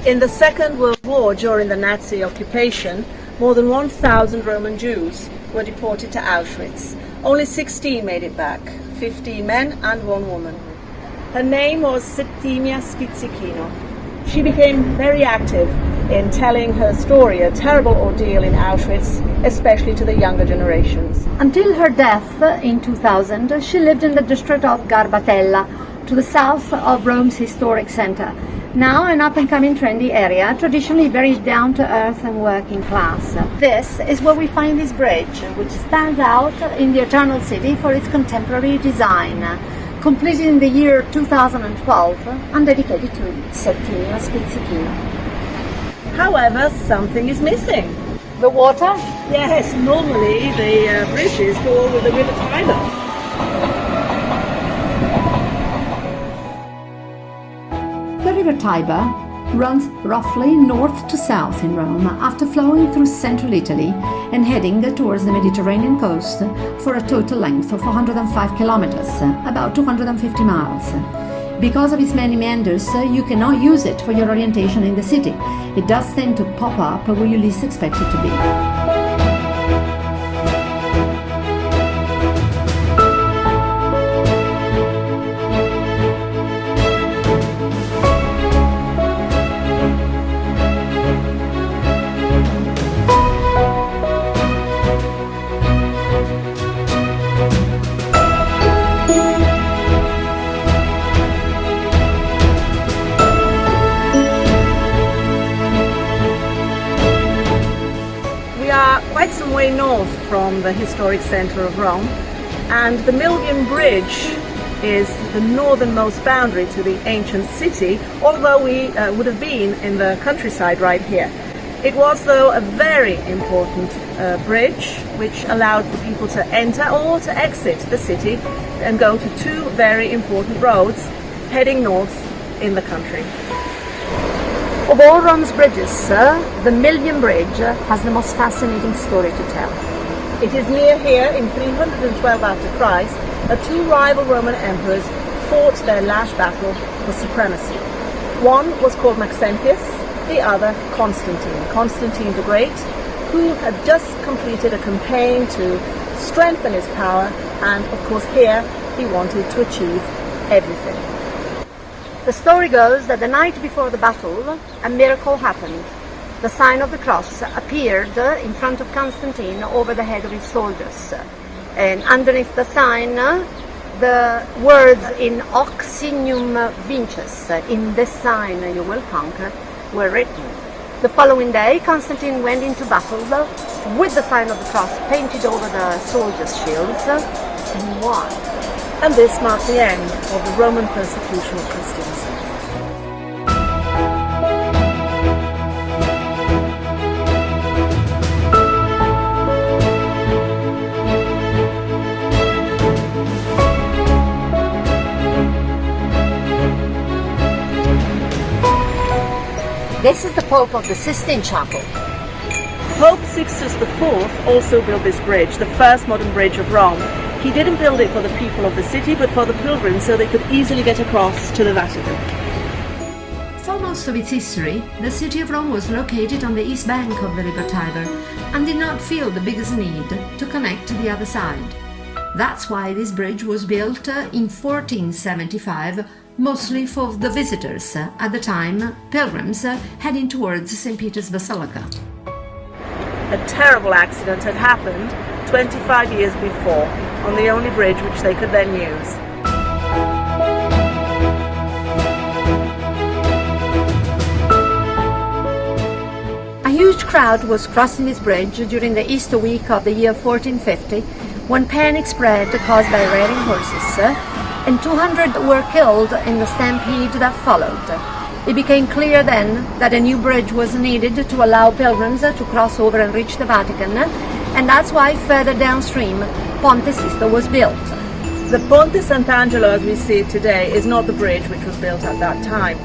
In the Second World War, during the Nazi occupation, more than 1,000 Roman Jews were deported to Auschwitz. Only 16 made it back, 15 men and 1 woman. Her name was Settimia Schizzichino. She became very active in telling her story, a terrible ordeal in Auschwitz, especially to the younger generations. Until her death in 2000, she lived in the district of Garbatella, to the south of Rome's historic center. Now an up-and-coming trendy area, traditionally very down-to-earth and working class. This is where we find this bridge, which stands out in the Eternal City for its contemporary design, completed in the year 2012 and dedicated to Settimia Schizzichino. However, something is missing. The water? Yes, normally the bridges go over the River Tiber. The River Tiber runs roughly north to south in Rome after flowing through central Italy and heading towards the Mediterranean coast for a total length of 405 kilometers, about 250 miles. Because of its many meanders, you cannot use it for your orientation in the city. It does tend to pop up where you least expect it to be. Quite some way north from the historic center of Rome, and the Milvian Bridge is the northernmost boundary to the ancient city, although we would have been in the countryside right here. It was, though, a very important bridge which allowed for people to enter or to exit the city and go to 2 very important roads heading north in the country. Of all Rome's bridges, the Milvian Bridge has the most fascinating story to tell. It is near here, in 312 after Christ, that 2 rival Roman emperors fought their last battle for supremacy. One was called Maxentius, the other Constantine, Constantine the Great, who had just completed a campaign to strengthen his power, and of course here he wanted to achieve everything. The story goes that the night before the battle, a miracle happened. The sign of the cross appeared in front of Constantine over the head of his soldiers. And underneath the sign, the words in Hoc Signum Vinces, in this sign you will conquer, were written. The following day, Constantine went into battle with the sign of the cross painted over the soldiers' shields and won. And this marked the end of the Roman persecution of Christians. This is the Pope of the Sistine Chapel. Pope Sixtus IV also built this bridge, the first modern bridge of Rome. He didn't build it for the people of the city, but for the pilgrims, so they could easily get across to the Vatican. For most of its history, the city of Rome was located on the east bank of the River Tiber and did not feel the biggest need to connect to the other side. That's why this bridge was built in 1475, mostly for the visitors, at the time pilgrims heading towards St. Peter's Basilica. A terrible accident had happened 25 years before on the only bridge which they could then use. A huge crowd was crossing this bridge during the Easter week of the year 1450, when panic spread caused by raiding horses, and 200 were killed in the stampede that followed. It became clear then that a new bridge was needed to allow pilgrims to cross over and reach the Vatican, and that's why further downstream Ponte Sisto was built. The Ponte Sant'Angelo as we see it today is not the bridge which was built at that time.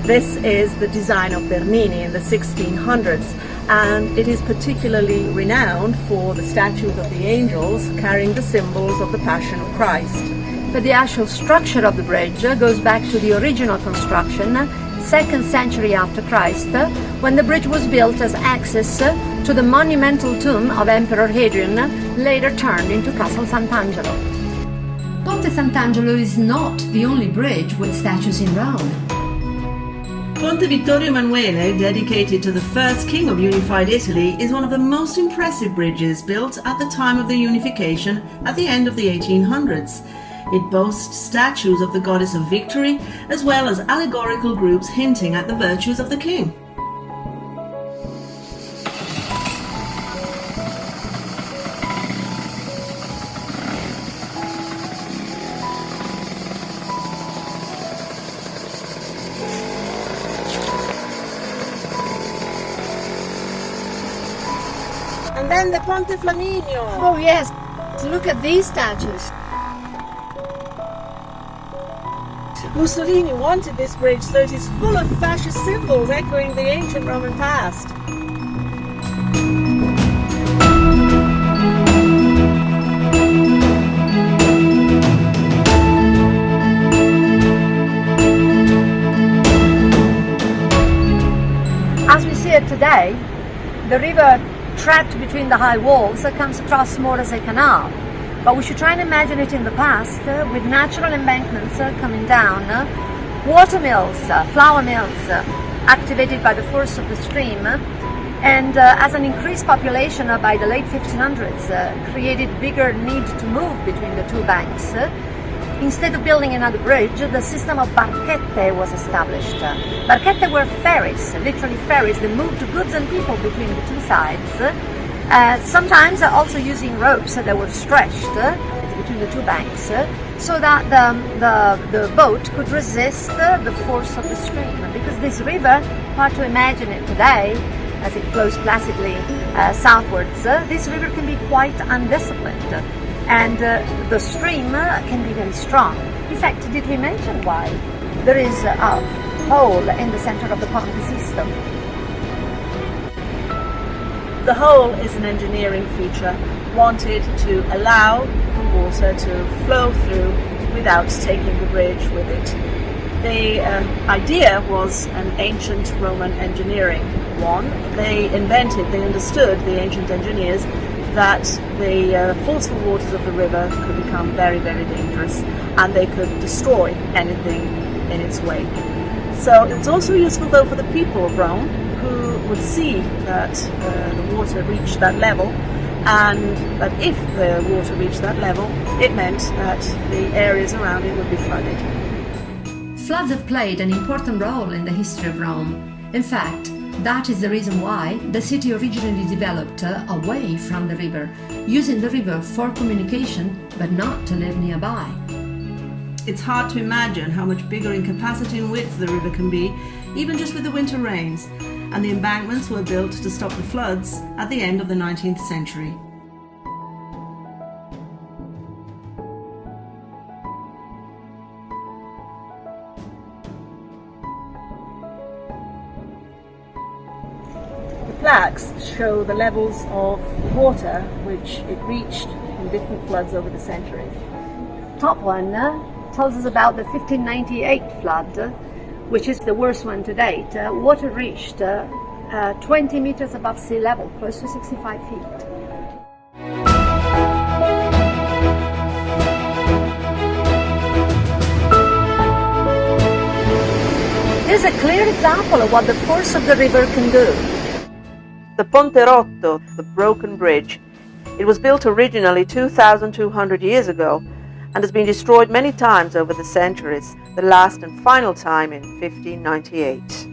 This is the design of Bernini in the 1600s, and it is particularly renowned for the statues of the angels carrying the symbols of the Passion of Christ. But the actual structure of the bridge goes back to the original construction 2nd century after Christ, when the bridge was built as access to the monumental tomb of Emperor Hadrian, later turned into Castle Sant'Angelo. Ponte Sant'Angelo is not the only bridge with statues in Rome. Ponte Vittorio Emanuele, dedicated to the first king of unified Italy, is one of the most impressive bridges built at the time of the unification at the end of the 1800s. It boasts statues of the goddess of victory, as well as allegorical groups hinting at the virtues of the king. And then the Ponte Flaminio. Oh yes, look at these statues. Mussolini wanted this bridge so it is full of fascist symbols echoing the ancient Roman past. As we see it today, the river trapped between the high walls comes across more as a canal. But we should try and imagine it in the past with natural embankments coming down, water mills, flour mills activated by the force of the stream, and as an increased population by the late 1500s created bigger need to move between the two banks. Instead of building another bridge, the system of barchette was established. Barchette were ferries, literally ferries, that moved goods and people between the two sides. Sometimes also using ropes that were stretched between the two banks so that the boat could resist the force of the stream. Because this river, hard to imagine it today as it flows placidly southwards, this river can be quite undisciplined and the stream can be very strong. In fact, did we mention why there is a hole in the center of the Ponte system? The hole is an engineering feature wanted to allow the water to flow through without taking the bridge with it. The idea was an ancient Roman engineering one. They understood, the ancient engineers, that the forceful waters of the river could become very, very dangerous and they could destroy anything in its wake. So it's also useful though for the people of Rome, who would see that the water reached that level, and that if the water reached that level, it meant that the areas around it would be flooded. Floods have played an important role in the history of Rome. In fact, that is the reason why the city originally developed away from the river, using the river for communication but not to live nearby. It's hard to imagine how much bigger in capacity and width the river can be, even just with the winter rains, and the embankments were built to stop the floods at the end of the 19th century. The plaques show the levels of water which it reached in different floods over the centuries. Top one tells us about the 1598 flood, which is the worst one to date. Water reached 20 meters above sea level, close to 65 feet. This is a clear example of what the force of the river can do. The Ponte Rotto, the broken bridge. It was built originally 2,200 years ago and has been destroyed many times over the centuries, the last and final time in 1598.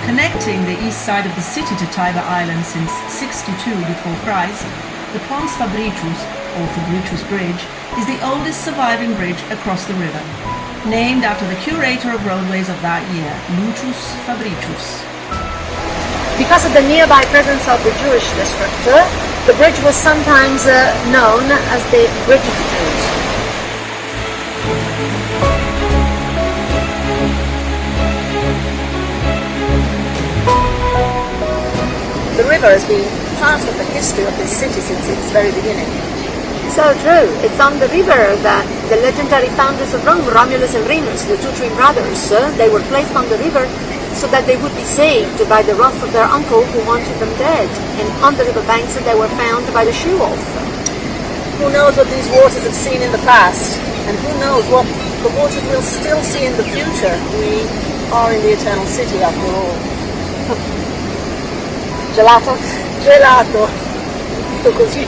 Connecting the east side of the city to Tiber Island since 62 before Christ, the Pons Fabricius, or Fabricius Bridge, is the oldest surviving bridge across the river, named after the curator of roadways of that year, Lucius Fabricius. Because of the nearby presence of the Jewish district, the bridge was sometimes known as the Bridge of the Jews. The river has been part of the history of this city since its very beginning. So true. It's on the river that the legendary founders of Rome, Romulus and Remus, the two twin brothers, they were placed on the river so that they would be saved by the wrath of their uncle who wanted them dead. And on the river banks they were found by the she-wolf. Who knows what these waters have seen in the past, and who knows what the waters will still see in the future. We are in the Eternal City after all. Gelato? Gelato. Tutto così.